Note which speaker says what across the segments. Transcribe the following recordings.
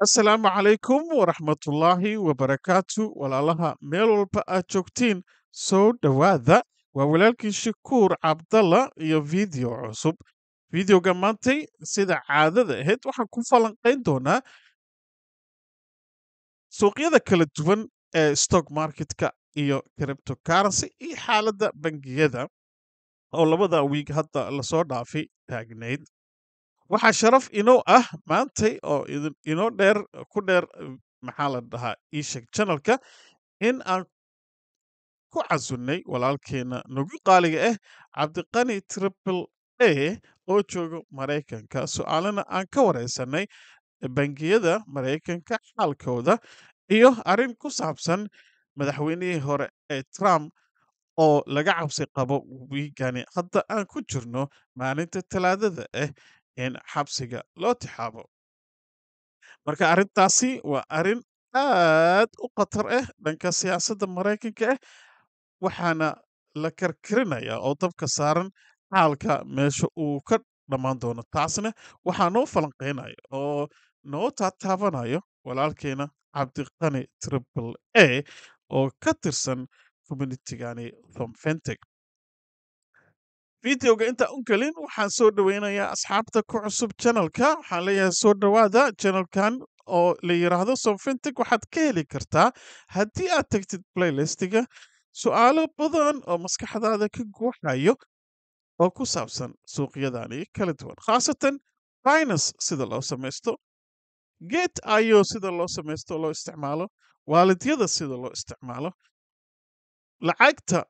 Speaker 1: Asalaamu calaykum waraxmatullaahi wabarakaatu walaalaha meel walba aad joogtiin soo dhowaada waa walaalkii shakuur cabdalla iyo video cusub videoga maantay sida caadada ahayd waxaan ku falanqayn doonaa suuqyada kala duwan ee stock marketka iyo cryptocurrency iyo xaaladda bangiyada oo labada wiig hadda lasoo dhaafay taagnayd waxaa sharaf inoo ah maantay oo inoo dheer ku dheer maxaa la dhahaa iisheeg channelka in aan ku casunnay walaalkeena nagu qaaliga ah cabdiqani triple a oo jooga maraykanka su-aalana aan ka wareysanay bangiyada maraykanka xaalkooda iyo arrin ku saabsan madaxweynihii hore ee trump oo laga cabsi qabo wiigani hadda aan ku jirno maalinta talaadada ah in xabsiga loo tixaabo marka arrintaasi waa arrin aad u khatar ah dhanka siyaasadda maraykanka ah waxaana la karkarinayaa oo dabka saaran xaalka meesha uu ka dhammaan doono taasna waxaa noo falanqeynaya oo noo taataabanayo walaalkeena cabdiqani triple a oo ka tirsan communitigani thomfenteg videoga intaan u gelin waxaan soo dhoweynayaa asxaabta ku cusub channelka waxaan leeyahay soo dhowaada channelkan oo la yiraahdo somfintech waxaad ka heli kartaa haddii aad tagtid playlistiga su-aalo badan oo maskaxdaada ka guuxayo oo ku saabsan suuqyadani kala duwan khaasatan finance sida loo samaysto get ayo sida loo samaysto loo isticmaalo waalidyada sida loo isticmaalo lacagta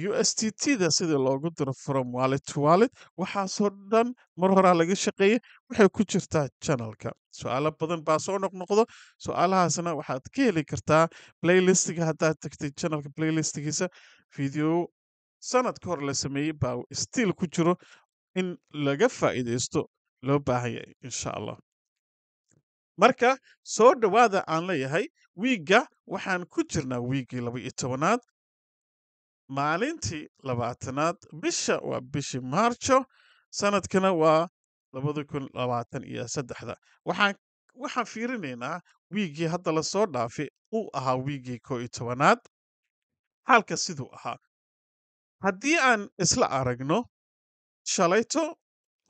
Speaker 1: USDT-da sida loogu diro from wallet to wallet waxaasoo dhan mar horaa laga shaqeeyey waxay ku jirtaa channelka su-aalo badan baa soo noqnoqdo su-aalahaasna waxaad ka heli kartaa playlistiga haddaad tagtay channelka playlistigiisa video sanad ka hor la sameeyey baa still ku jiro in laga faa'iidaysto loo baahan yahay insha allah marka soo dhowaada aan leeyahay wiigga waxaan ku jirnaa wiiggii 12aad maalintii 20aad bisha waa bishii maarjo sanadkana waa 2023 waxaan fiirinaynaa wiiggii hadda lasoo dhaafay uu ahaa wiiggii 11aad xaalka siduu ahaa haddii aan isla aragno shalayto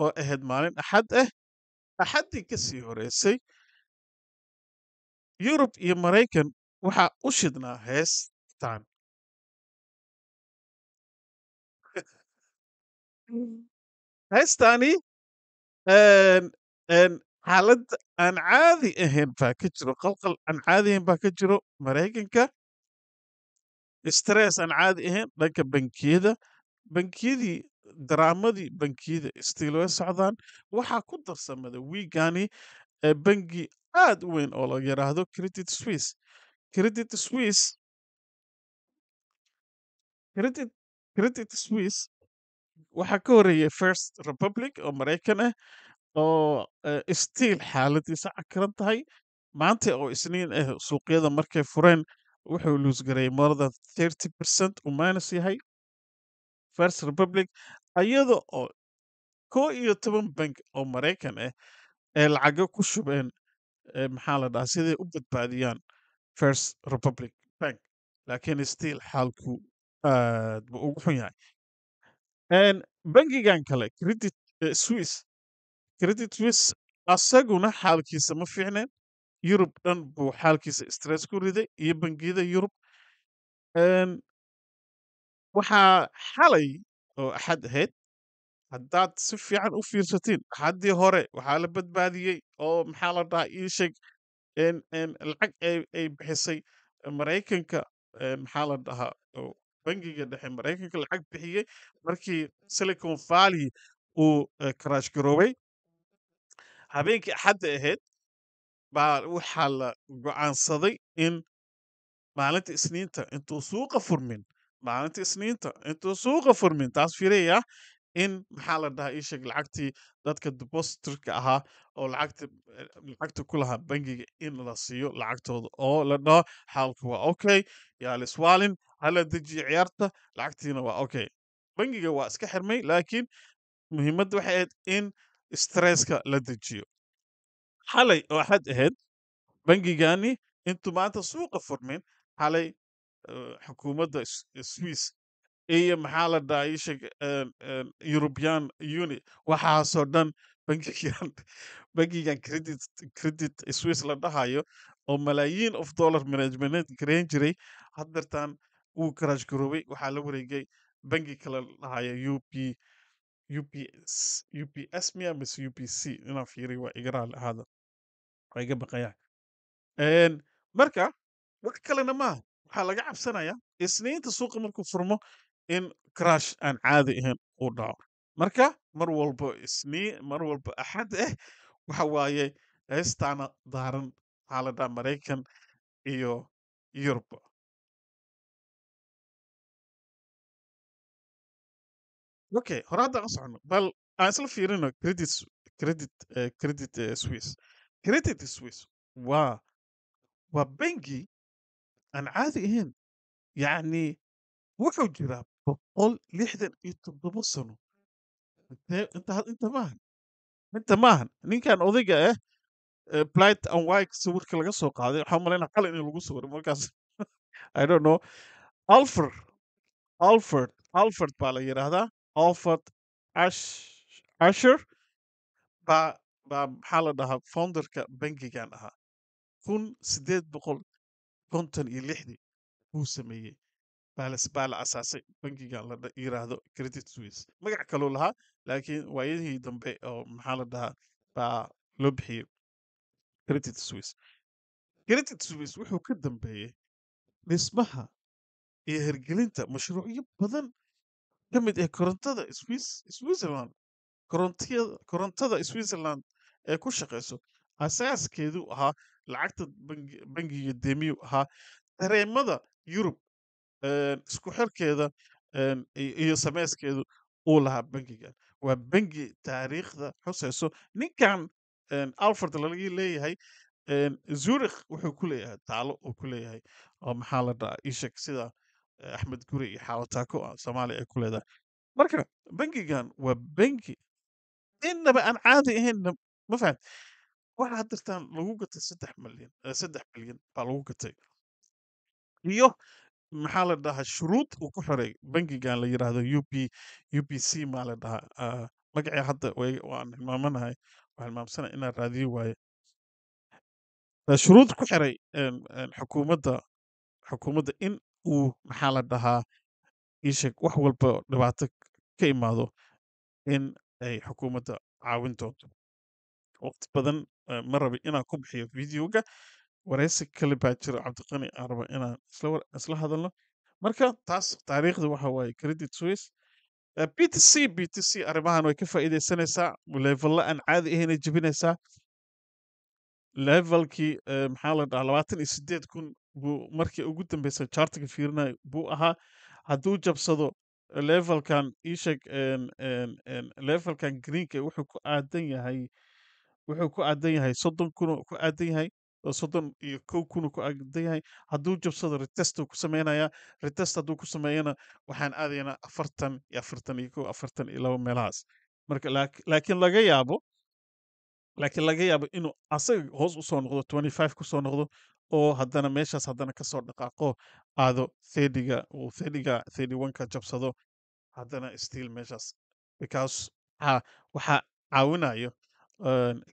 Speaker 1: oo ahayd maalin axad ah axaddii ka sii horeysay yurub iyo maraykan waxaa u shidnaa heestan heestani xaalad aan caadi ahayn baa ka jiro qalqal aan caadi ahayn baa ka jiro maraykanka stress aan caadi ahayn dhanka bankiyadii daraamadii bankiyada stiil way socdaan waxaa ku darsamada wiigani bangi aad u weyn oo la yiraahdo credit swiss credit swiss credit swiss waxaa ka horeeyay first republic oo maraykan ah oo stiil xaaladiisa cakaran tahay maanta oo isniin ah suuqyada markay fureen wuxuu luusgareeyay more than 30% uu minus yahay first republic iyada oo 11 bank oo maraykan ah ee lacago ku shubeen maxaa la dhahaa siday u badbaadiyaan first republic bank laakiin stiil xaalku aad buu ugu xun yahay bangigan kale credit swiss asaguna xaalkiisa ma fiicneen yurub dhan buu xaalkiisa stress ku riday iyo bangiyada yurub waxaa xalay oo axad ahayd haddaad si fiican u fiirsatiin axaddii hore waxaa la badbaadiyey oo maxaa la dhahaa ii sheeg lacag ay bixisay maraykanka maxaa la dhahaa bangiga dhexe maraykanka lacag bixiyey markii silicon valley uu crash garoobay habeenkii axadda ahayd baa waxaa la go'aansaday in maalinta isniinta intuu suuqa furmin taas fiiraya in maxaa la dhahaa ii sheeg lacagtii dadka depositorka ahaa oo lacagta ku lahaa bangiga in la siiyo lacagtooda oo la dhaho xaalku waa okay yaa liswaalin hala dejiyo ciyaarta lacagtiina waa okay bangiga waa iska xirmay laakiin muhiimadda waxay ahayd in stresska la dejiyo xalay oo axad ahayd bangigani intuu maanta suuqa furmin xalay xukuumadda Swiss iyo maxaa la dhahaa ii sheeg European Union waxaasoo dhan bangigan bangigan credit Swiss la dhahayo oo malaayiin of dollar management gareyn jiray haddeertaan wuu crash garoobay waxaa la wareegay bangi kale la dhahayo UPS miya mise UPC inaan fiiriyo waa iga raali ahaada waa iga baqayaan marka wax kalena maaha waxaa laga cabsanayaa isniinta suuqa markuu furmo in crash aan caadi ahayn uu dhaco marka mar walba axad waxa waaye heestaana daaran maxaa la dhaha maraykan iyo yurub okay hore haddaan u socono bal aan isla fiirino credit swiss credit swiss waa waa bangi aan caadi ahayn yacni wuxuu jiraa 167 sano inta maahan ninkan odayga blight and white sawirka laga soo qaaday waxaa malaynaa qalin in lagu sawiray markaas I don't know alfred alfred baa la yidhaahdaa alfred asher baa maxaa la dhahaa founderka bangigan ahaa 1856 buu sameeyey baa la asaasay bangigan la yiraahdo credit suisse magac kaloo lahaa laakiin waayadihii dambe oo maxaa la dhahaa baa loo bixiyey credit suisse credit suisse wuxuu ka dambeeyey dhismaha iyo hirgelinta mashruucyo badan ka mid ah korontada switzerland korontada switzerland ee ku shaqeyso asaaskeedu ahaa lacagta bangiga demiyu ahaa dareemada yurub isku xirkeeda iyo sameyskeedu uu lahaa bangigan waa bangi taariikhda xuseyso ninkan alfred laga leeyahay zurich wuxuu ku leeyahay taalo uu ku leeyahay oo maxaa la dhahaa ishek sida axmed guri iyo xawataako soomaaliya ay ku leedahay marka bangigan waa bangi innaba aan caadi ahayn ma fahamt waxa haddirtaan lagu gatay 3 bilyan baa lagu gatay iyo maxaa la dhahaa shuruud uu ku xiray bangigan la yiraahdo UPC maa la dhahaa magacii hadda waan hilmaamanahay waan hilmaamsanahay inaan raadiyo waaye shuruud ku xiray xukuumadda in uu maxaa la dhahaa isheg wax walba dhibaato ka imaado in ay xukuumadda caawin doonto waqti badan ma rabi inaan ku bixiyo videoga wareysi kale baa jiro cabdiqani aan raba inaan isla hadalno marka taas taariikhda waxa waaye credit suisse btc arrimahan way ka faa'iideysanaysaa leevella aan caadi ahaynay jebinaysaa levelkii maxaa la dhahaa 28,000 buu markii ugu dambeysay chartiga fiirinaya buu ahaa hadduu jabsado levelkan isheg levelkan greenka wuxuu ku aadan yahay 30,000 ku aadan yahay oo 31,000 ku aadan yahay hadduu jabsado retest ku sameynaya retest hadduu ku sameeyana waxaan aadaynaa 40 iyo 41 42 meelahaas marka laakiin laga yaabo inuu asaga hoos u soo noqdo 25 ku soo noqdo oo haddana meeshaas haddana kasoo dhaqaaqo aado 31ka jabsado haddana still meeshaas because waxaa caawinayo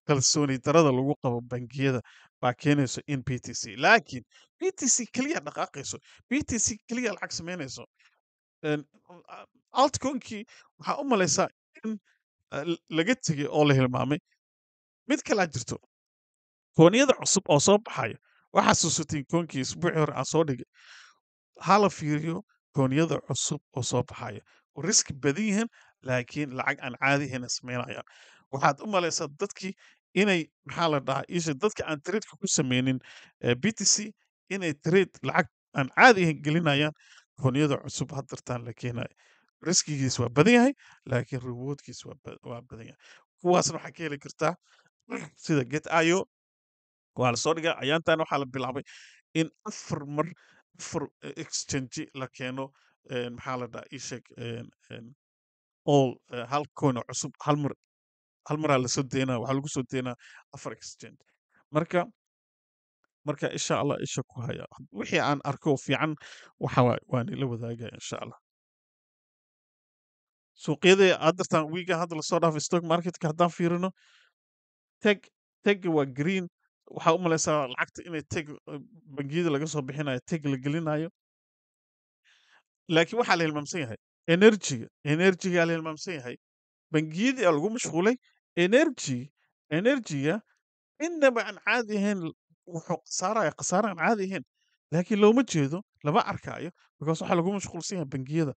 Speaker 1: kalsooni darada lagu qabo bangiyada baa keenayso in btc laakiin btc keliya dhaqaaqayso btc keliya lacag samaynayso altcoinkii waxaa u malaysaa in laga tegay oo la hilmaamay mid kalaa jirto kooniyada cusub oo soo baxaya waxaa xasuusatiin koonkii isbuucii hore aan soo dhigay ha la fiiriyo kooniyada cusub oo soo baxaya oo riski badan yihiin laakiin lacag aan caadi ahayn samaynayaan waxaad u malaysaa dadkii inay maxaa la dhahaa isha dadka aan tradeka ku sameynin btc inay trade lacag aan caadi ahayn gelinayaan kooniyada cusub haddartaan la keenayo riskigiis waa badan yahay laakiin rewardkiis waa badan yahay kuwaasna waxaa ka heli kartaa sida get io waa la soo dhigaa ayaantan waxaa la bilaabay in afar exchange la keeno maxaa la dhahaa isheg all hal coin oo cusub hal maraa lasoo deynaa waxaa lagu soo deynaa 4 exchange marka marka insha allah isha ku haya wixii aan arko fiican waxa waan ila wadaagaya insha allah suuqyada hadda wiiga hadda lasoo dhaafay stock marketka haddaan fiirino teg teg waa green waxaa u malaysaa lacagta inay teg bangiyada laga soo bixinayo teg la gelinayo laakiin waxaa la hilmaamsan yahay enerjiga la hilmaamsan yahay bangiyadii aa lagu mashquulay enerjiga inaba aan caadi ahayn wuxuu khasaare aan caadi ahayn laakiin looma jeedo lama arkaayo because waxaa lagu mashquulsan yahay bangiyada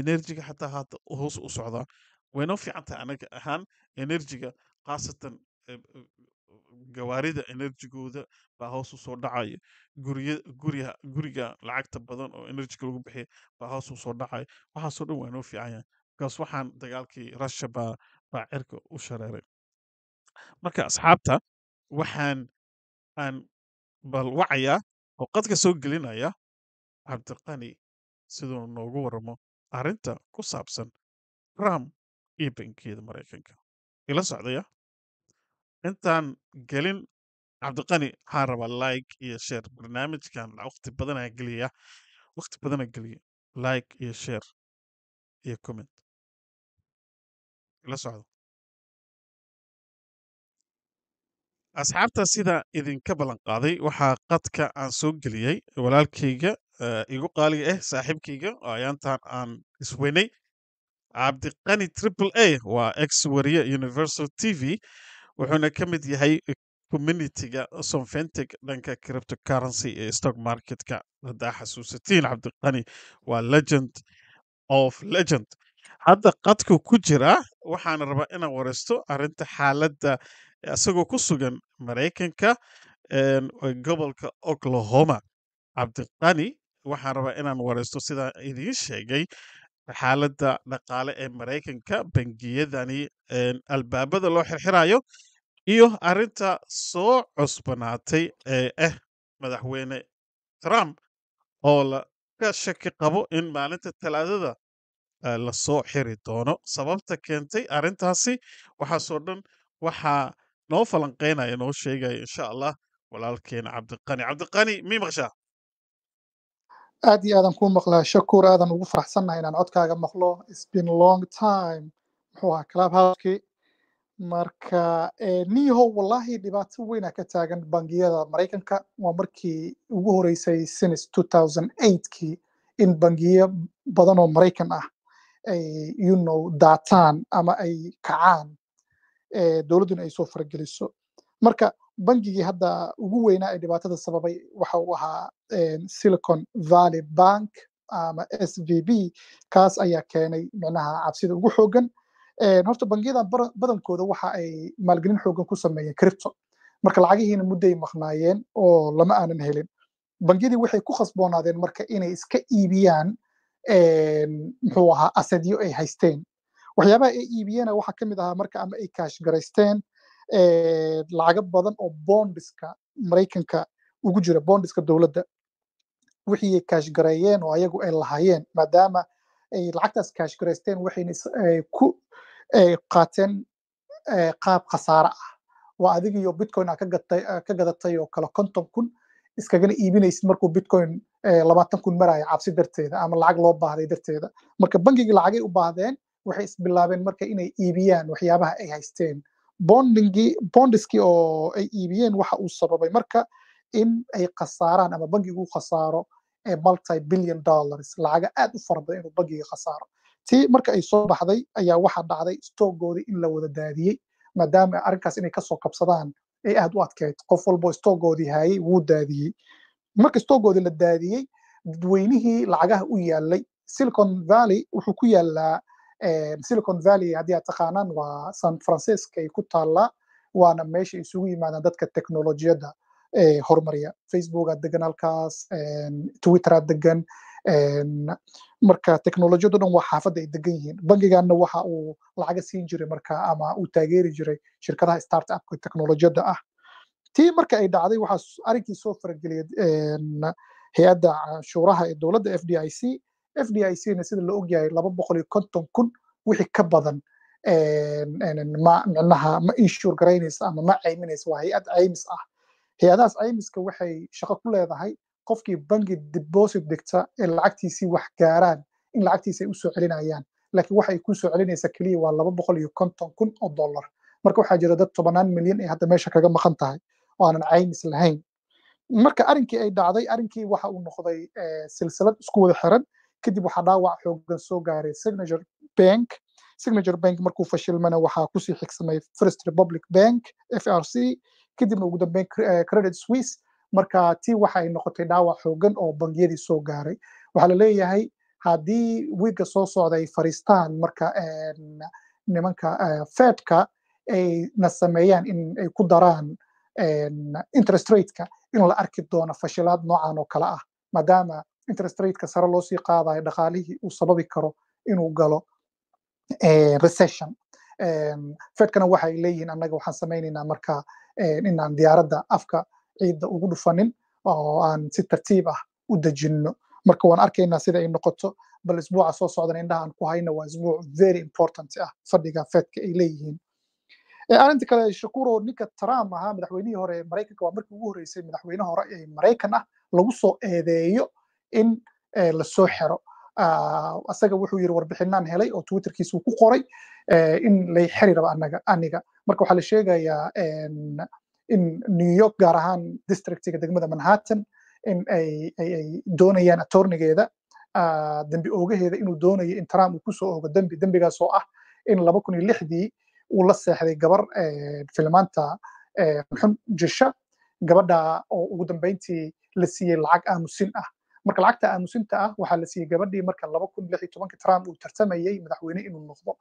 Speaker 1: enerjiga xataa hadda hoos u socdaa waynoo fiican tahay anaga ahaan enerjiga khaasatan gawaarida enerjigooda baa hoos u soo dhacaya guriga lacagta badan oo enerjiga lagu bixiya baa hoos u soo dhacaya waxaasoo dhan waa noo fiican yahay because waxaan dagaalkii russia baa cirka u shareeray marka asxaabta waxaan aan balwacayaa oo qadka soo gelinaya cabdiqani siduu noogu waramo arrinta ku saabsan trump iyo bangiyada maraykanka ila socdaya intaan gelin cabdiqani waxaan rabaa like iyo share barnaamijkan waqti badanaa geliya like iyo share iyo comment ila socdo asxaabta sida idinka ballan qaaday waxaa qadka aan soo geliyey walaalkayga igu qaaliga ah saaxiibkayga oo ayaantan aan isweynay cabdiqani triple a waa ex wariye universal t v wuxuuna ka mid yahay communityga somfentec dhanka cryptocurrency ee stock marketka haddaa xasuusatiin cabdiqani waa legend of legend hadda qadku ku jira waxaana rabaa inaan wareysto arrinta xaaladda isagoo ku sugan maraykanka gobolka oklahoma cabdiqani waxaan rabaa inaan wareysto sidaa idiin sheegay xaaladda dhaqaale ee maraykanka bangiyadani albaabada loo xirxirayo iyo arrinta soo cusbanaatay ee ah madaxweyne trump oo laga shaki qabo in maalinta talaadada lasoo xiri doono sababta keentay arrintaasi waxaasoo dhan waxaa noo falanqeynaya noo sheegaya insha allah walaalkeena cabdiqani mii maqshaa
Speaker 2: aad iyo aadan kuu maqlaa shakuur aadan ugu faraxsannahay inaan codkaaga maqlo it's been long time muxuu ahaa clubhouse-kii marka niyahow wallahi dhibaato weyna ka taagan bangiyada maraykanka waa markii ugu horeysay since 2008kii in bangiyo badan oo maraykan ah ay daataan ama ay kacaan dowladduna ay soo farageliso marka bangigii hadda ugu weynaa ee dhibaatada sababay waxa uu ahaa silicon valley bank ama svb kaas ayaa keenay micnaha cabsida ugu xoogan horta bangiyadan badankooda waxa ay maalgelin xoogan ku sameeyeen crypto marka lacagihiina mudday maqnaayeen oo lama aanan helin bangiyadii waxay ku khasboonaadeen marka inay iska iibiyaan muxuu ahaa asadyo ay haysteen waxyaabaha ay iibiyeen waxaa ka mid ahaa marka ama ay kaash garaysteen lacago badan oo bondiska maraykanka ugu jira bondiska dowladda wixii ay kaash gareeyeen oo ayagu ay lahaayeen maadaama ay lacagtaas kaash garaysteen waxayna ku qaateen qaab khasaare ah waa adigiyo bitcoin aa ka gadatay oo kale 50,000 iskagana iibinaysid markuu bitcoin 20,000 maraya cabsi darteeda ama lacag loo baahday darteeda marka bangigii lacagay u baahdeen waxay isbilaabeen marka inay iibiyaan waxyaabaha ay haysteen bondiskii oo ay iibiyeen waxa uu sababay marka in ay khasaaraan ama bangigu khasaaro multi-billion dollars lacaga aad u fara badan inuu bangiga khasaaro tii marka ay soo baxday ayaa waxaa dhacday stoogoodii in la wada daadiyey maadaama arrinkaas inay kasoo kabsadaan ay aad u adkeyd qof walbo stoogoodii haayay wuu daadiyey marka stoogoodii la daadiyey dadweynihii lacagaha u yaalay silicon valley wuxuu ku yaalaa silicon valley haddii aad taqaanaan waa san francisco ay ku taallaa waana meesha isugu yimaadaan dadka teknolojiyadda horumariya facebookaa degan halkaas twitteraa degan marka teknolojiyaddu dhan waa xaafadda ay degan yihiin bangigaanna waxa uu lacaga siin jiray marka ama uu taageeri jiray shirkadaha startupka teknolojiyadda ah tii marka ay dhacday waxaa arrinkii soo farageliyay hay-adda canshuuraha ee dowladda FDIC-na sida la ogyahay 250,000 wixii ka badan micnaha ma inshuur garaynaysa ama ma cayminaysa waa hay-ad caymis ah hay-adahaas caymiska waxay shaqo ku leedahay qofkii bangi deposit dhigta ee lacagtiisii wax gaaraan in lacagtiisa ay u soo celinayaan laakiin waxay ku soo celinaysa keliya waa $250,000 marka waxaa jira dad 10 milyan ee hadda meesha kaga maqan tahay oo aanan caymis lahayn marka arrinkii ay dhacday arrinkii waxa uu noqday silsilad isku wada xiran kadib waxaa dhaawac xoogan soo gaaray signature bank markuu fashilmana waxaa kusii xigsamay first republic bank FRC kadibna ugu dambeyn credit suisse marka tii waxa ay noqotay dhaawac xoogan oo bangiyadii soo gaaray waxaa la leeyahay haddii wiiga soo socda ay fariistaan marka nimanka fedka ay na sameeyaan in ay ku daraan interest rateka in la arki doono fashilaad noocan oo kale ah maadaama interest rateka sare loo sii qaadayo dhaqaalihii uu sababi karo inuu galo recession fedkana waxay leeyihiin annaga waxaan samaynaynaa marka inaan diyaaradda afka ciidda ugu dhufanin oo aan si tartiib ah u dejinno marka waan arkaynaa sida ay noqoto bal isbuuca soo socdana indhaha aan ku hayno waa isbuuc very important ah fadhiga fedka ay leeyihiin arrinta kale shakuro ninka Trump ahaa madaxweynihii hore ee Mareykanka waa markii ugu horeysay madaxweyne hore ee Mareykan ah lagu soo eedeeyo in la soo xiro asaga wuxuu yiri warbixinaan helay oo Twitterkiisa uu ku qoray in lay xiri rabo aniga marka waxaa la sheegayaa in New York gaar ahaan districtiga degmada Manhattan in ay doonayaan attorneygeeda dambi oogaheeda inuu doonayo in Trump uu ku soo oogo dambigaas oo ah in 2006 uu la seexday gabar filmaanta xun jisha gabadha oo ugu dambeyntii la siiyey lacag aamusin ah marka lacagta aamusinta ah waxaa la siiyey gabadhii marka 2016 Trump uu tartamayay madaxweyne inuu noqdo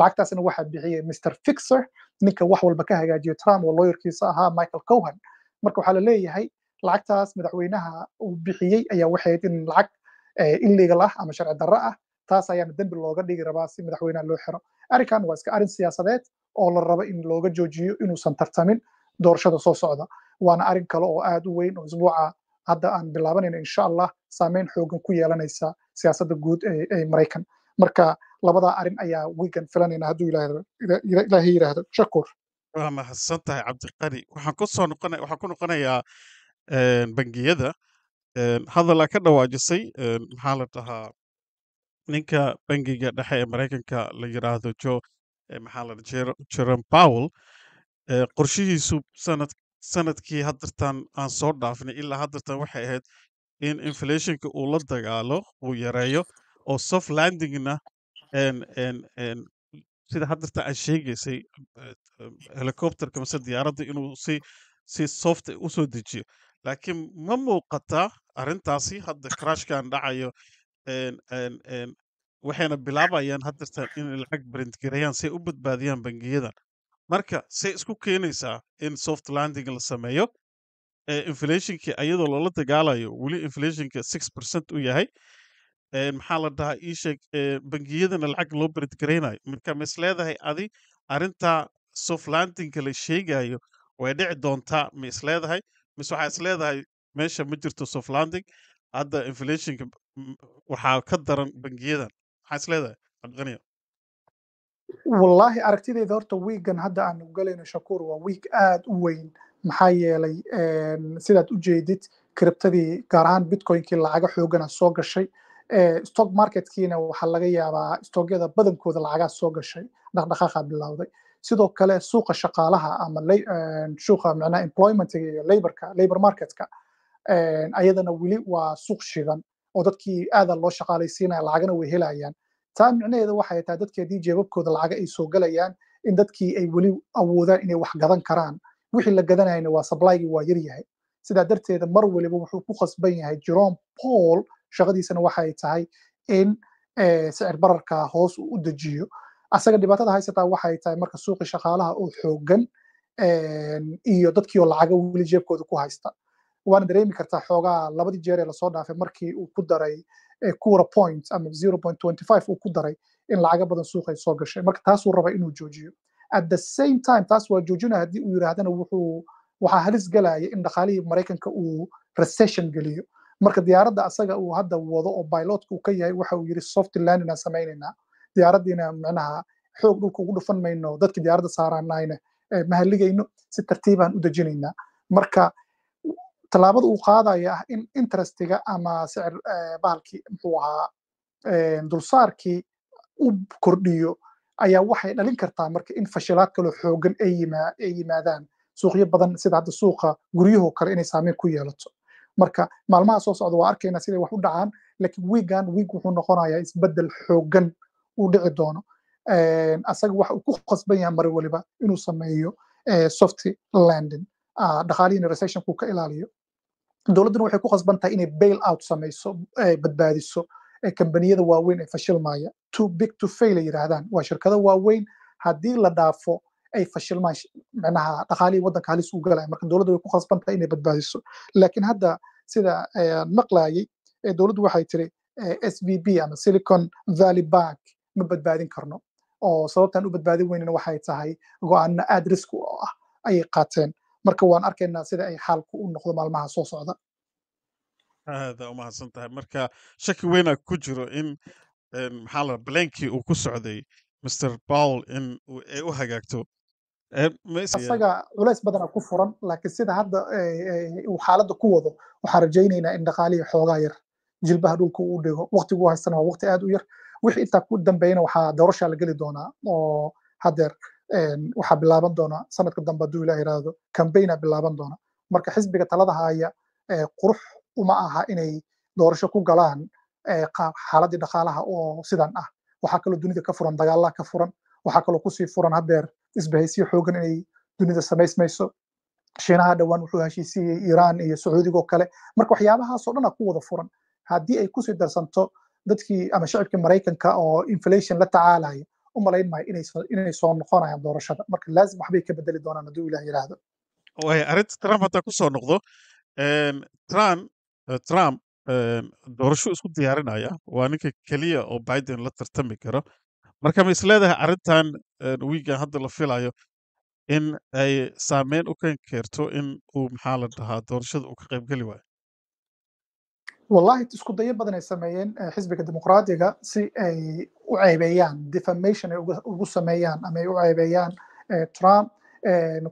Speaker 2: lacagtaasna waxaa bixiyey Mr Fixer ninka wax walba ka hagaajiyo Trump oo lawyerkiisa ahaa Michael Cohen marka waxaa la leeyahay lacagtaas madaxweynaha uu bixiyey ayaa waxay in lacag illegal ah ama sharci darro ah taas ayaana dambi looga dhigi rabaa si madaxweynaha loo xiro arrinkan waa iska arrin siyaasadeed oo la rabo in looga joojiyo inuusan tartamin doorashada soo socda waana arrin kale oo aad u weyn oo isbuuca hadda aan bilaabanayno insha Allah saameyn xoogan ku yeelanaysa siyaasadda guud ee Mareykan marka labada arrin ayaa wiigan filanayna hadduu ilaahay yiraahdo shakur
Speaker 1: waa mahadsan tahay cabdiqani waxaan ku noqonayaa bangiyada hadalaa ka dhawaajisay maxaa la dhahaa ninka bangiga dhexe ee Mareykanka la yiraahdo Jerome Powell qorshihiisu sanadkii haddartan aan soo dhaafnay ilaa haddartan waxay ahayd in inflationka uu la dagaalo uu yareeyo oo soft landingna sida haddartan aan sheegaysay helicopterka mise diyaaradda inuu si soft u soo dejiyo laakiin ma muuqata arrintaasi hadda crashkan dhacayo waxayna bilaabayaan haddartan in lacag brintgareeyaan si ay u badbaadiyaan bangiyadan marka say isku keenaysaa in soft landing la sameeyo inflationki ayadoo loola dagaalayo weli inflationka 6% u yahay maxaa la dhahaa ii sheeg bangiyadana lacag loo brintgareynayo marka ma is leedahay adi arrintaa soft landingka la sheegayo way dhici doontaa ma is leedahay mise waxaa is leedahay meesha ma jirto soft landing hadda inflationka waxaa ka daran bangiyadan maxaa is leedahay cabdiqaniyo
Speaker 2: wallaahi aragtidayda horta wiigan hadda aan galayno shakuur waa wiig aad u weyn maxaa yeelay sidaad u jeedid kriptadii gaar ahaan bitcoinkii lacaga xoogana soo gashay stock marketkiina waxaa laga yaabaa stoogyada badankooda lacagaa soo gashay dhaqdhaqaaqa bilowday sidoo kale suuqa shaqaalaha ama suuqa macnaha employmentiga iyo labor marketka ayadana weli waa suuq shidan oo dadkii aada loo shaqaalaysiinaya lacagana way helayaan taa micnaheeda waxay tahay dadkii haddii jeebabkooda lacaga ay soo galayaan in dadkii ay weli awoodaan inay wax gadan karaan wixii la gadanayna waa supplygi waa yar yahay sidaa darteeda mar waliba wuxuu ku khasban yahay Jerome Powell shaqadiisana waxay tahay in sicir bararka hoos u dejiyo asaga dhibaatada haysataa waxay tahay marka suuqi shaqaalaha oo xoogan iyo dadkii oo lacaga weli jeebkooda ku haysta waana dareemi kartaa xoogaa labadii jeer ee lasoo dhaafay markii uu ku daray quarter point ama 0.25 uu ku daray in lacaga badan suuqa ay soo gashay marka taasuu raba inuu joojiyo at the same time taas waa joojinaya haddii uu yiraahdana waxaa halis galaya in dhaqaalihii Mareykanka uu recession geliyo marka diyaaradda asaga uu hadda wado oo pilotka uu ka yahay waxa uu yiri soft landing aan samaynaynaa diyaaraddiina macnaha xoog dhulka ugu dhufan mayno dadkii diyaaradda saaraanayna ma haligayno si tartiibaan u dejinaynaa marka tallaabada uu qaadaya ah in interestiga ama sicir bahalkii muxuu ahaa dulsaarkii u kordhiyo ayaa waxay dhalin kartaa marka in fashilaad kaloo xoogan ay yimaadaan suuqyo badan sida hadda suuqa guryahoo kale inay saameyn ku yeelato marka maalmaha soo socda waa arkaynaa siday wax u dhacaan laakiin wiig wuxuu noqonayaa isbeddel xoogan uu dhici doono asaga waxa uu ku qasban yahay mar waliba inuu sameeyo soft landing dhaqaalihiina recessionku ka ilaaliyo dowladduna waxay ku qasban tahay inay bail out samayso badbaadiso kambaniyada waaweyn ee fashilmaya too big to fail ay yidhaahdaan waa shirkado waaweyn haddii la dhaafo ay fashilmaan macnaha dhaqaalihii waddanka halis u galaya marka dowladda way ku qasban tahay inay badbaadiso laakiin hadda sida maqlaayay dowladdu waxay tiri SVB ama Silicon Valley Bank ma badbaadin karno oo sababtan u badbaadin weynina waxay tahay go'aano aad risk u ah ayay qaateen marka waan arkaynaa sida ay xaalku u noqdo maalmaha soo socda
Speaker 1: aada umahadsan tahay marka shaki weynaa ku jiro in maxaa la blankii uu ku socday Mr. Powell in ay u hagaagto
Speaker 2: asaga culays badana ku furan laakiin sida hadda uu xaaladda ku wado waxaan rajaynaynaa in dhaqaalihii xoogaa yar jilbaha dhulka uu dhigo waqtigu haystana waa waqti aad u yar wixii intaa ku dambeeyana waxaa doorashaa la geli doonaa oo haddeer waxaa bilaaban doona sanadka dambe hadduu ilaah yiraahdo cambaigna bilaaban doona marka xisbiga talada haya qurux uma aha inay doorasho ku galaan xaaladii dhaqaalaha oo sidan ah waxaa kaloo dunida ka furan dagaalaha ka furan waxaa kaloo kusii furan haddeer isbahaysiyo xoogan inay dunida samaysmayso shiinaha dhowaan wuxuu heshiisiyey iiraan iyo sacuudiga oo kale marka waxyaabahaasoo dhan ku wada furan haddii ay kusii darsanto dadkii ama shacibkii maraykanka oo inflation la tacaalaya u malayn maayo inay soo noqonayaan doorashada marka laazim waxbay ka bedeli doonaan hadduu ilaah yiraahdo
Speaker 1: waay arrinta Trump hadda ku soo noqdo Trump doorasho isku diyaarinaya waa ninka keliya oo Biden la tartami karo marka ma isleedahay arrintan wiigan hadda la filayo in ay saameyn u keeni karto in uu maxaa la dhahaa doorashada uu ka qaybgeli waayo
Speaker 2: wallahi isku dayo badan ay sameeyeen xisbiga dimuqraadiga si ay u ceebeeyaan defamation ay ugu sameeyaan ama ay u ceebeeyaan Trump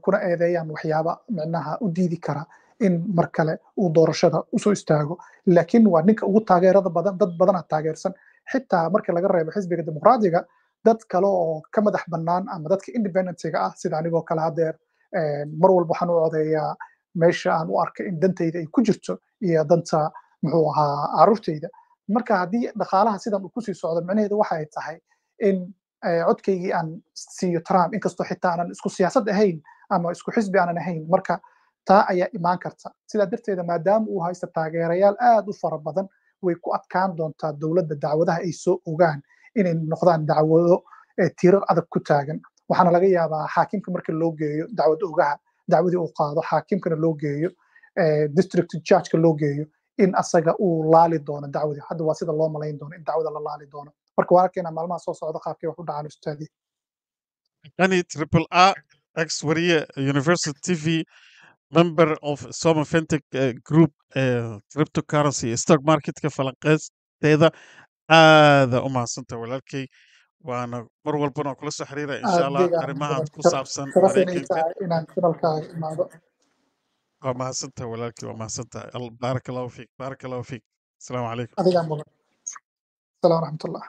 Speaker 2: kuna eedeeyaan waxyaaba micnaha u diidi kara in mar kale uu doorashada usoo istaago laakiin waa ninka ugu taageerada badan dad badana taageersan xitaa marka laga reebo xisbiga dimuqraadiga dad kale oo ka madax bannaan ama dadka independentiga ah sida anigoo kale haddeer mar walba waxaan u codeeyaa meesha aan u arkay in dantayda ay ku jirto iyo danta muxuu ahaa caruurtayda marka haddii dhaqaalaha sidan uu kusii socdo micnaheedu waxay tahay in codkaygii aan siiyo Trump inkastoo xitaa aanan isku siyaasad ahayn ama isku xisbi aanan ahayn marka taa ayaa imaan karta sidaa darteeda maadaama uu haysto taageerayaal aad u fara badan way ku adkaan doontaa dowladda dacwadaha ay soo ogaan inay noqdaan dacwado tiirar adag ku taagan waxaana laga yaabaa xaakimka marka loo geeyo dacwad ogaha dacwadii uu qaado xaakimkana loo geeyo district judgeka loo geeyo in asaga uu laali doono dacwadii hadda waa sida loo malayn doono in dacwada la laali doono marka waa arkayna maalmaha soo socda qaabkay wax u dhacaan ustaadii
Speaker 1: ani triple A ex wariye University TV member of Soma Fintech Group cryptocurrency stock marketka falanqeynteeda aada u mahadsantahay walaalkay waana mar walbana kula soo xiriira insha Allah arrimaha ku saabsan Mareykanka
Speaker 2: inaan channelkaaga imaado
Speaker 1: waa mahadsantahay walaalkay waa mahadsantahay barakallahu fiik barakallahu fiik asalaamu calaykum
Speaker 2: adigaa mudan salaam waraxmatullah